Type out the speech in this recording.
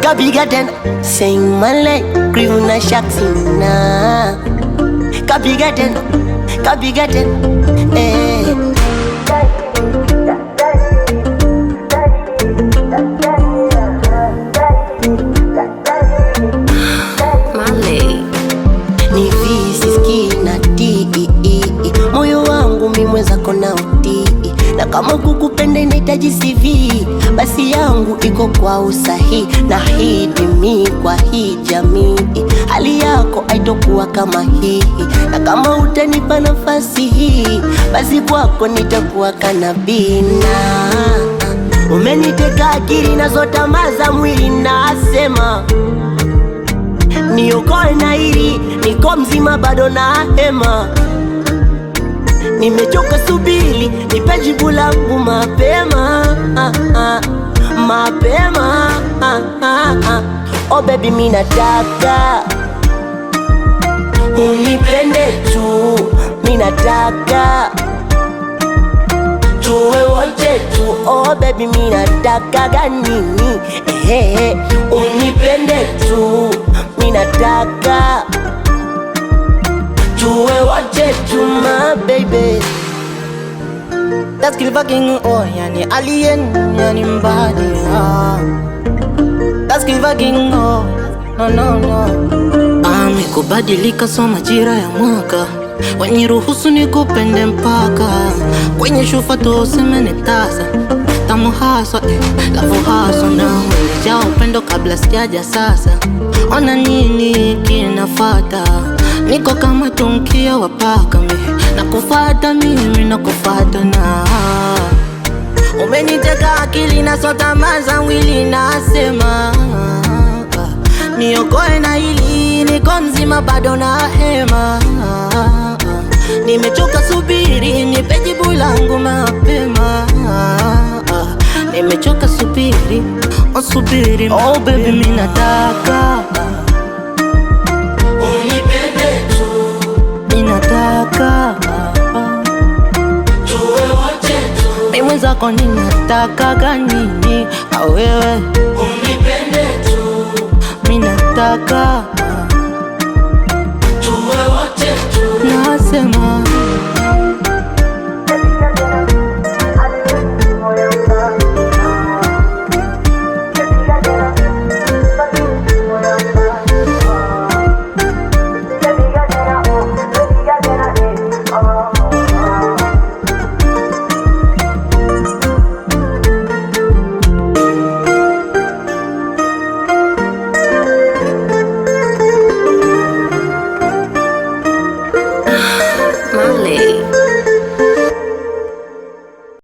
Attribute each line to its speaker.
Speaker 1: Kabiga tena, saying my life, grieve na shaksina. Kabiga tena, eh. Ni visi skina tii, moyo wangu mimweza kona utii. Na kama kukupenda inahitaji CV, basi yangu iko kwa usahi. Na hidi mi kwa hii jamii, hali yako haitokuwa kama hii. Na kama utanipa nafasi hii, basi kwako nitakuwa kanabina. Umeniteka akili na tamaa za mwili, nasema niokoe na hili, niko mzima bado na hema. Nimechoka subiri, nipe jibu langu mapema, mapema. Oh baby, mimi nataka unipende tu, mimi nataka tuwe wote tu. Oh baby, mimi nataka ganini, unipende tu, mimi nataka tuwe wote tu, my baby.
Speaker 2: That's kill fucking oh, yani alien, yani mbadi That's kill fucking oh, no. Kubadilika so majira ya mwaka, wenye ruhusu nikupende mpaka kwenye shufa tu useme nitasa. Tamu haswa, lafu haswa na ulijaa upendo kabla sijaja sasa. Ona nini kinafata, niko kama tunkia wapaka mi. Nakufata mimi, nakufata na umeniteka akili na tamaa za mwili, nasema niokoe na hili, niko mzima bado na hema. Nimechoka subiri, nipe jibu langu mapema. Nimechoka subiri, oh subiri. Oh baby, mimi nataka
Speaker 1: unipende tu,
Speaker 2: mimi nataka
Speaker 1: tuwe wote tu.
Speaker 2: mimi mwenzako ninataka ganini, wewe
Speaker 1: unipende tu,
Speaker 2: mimi nataka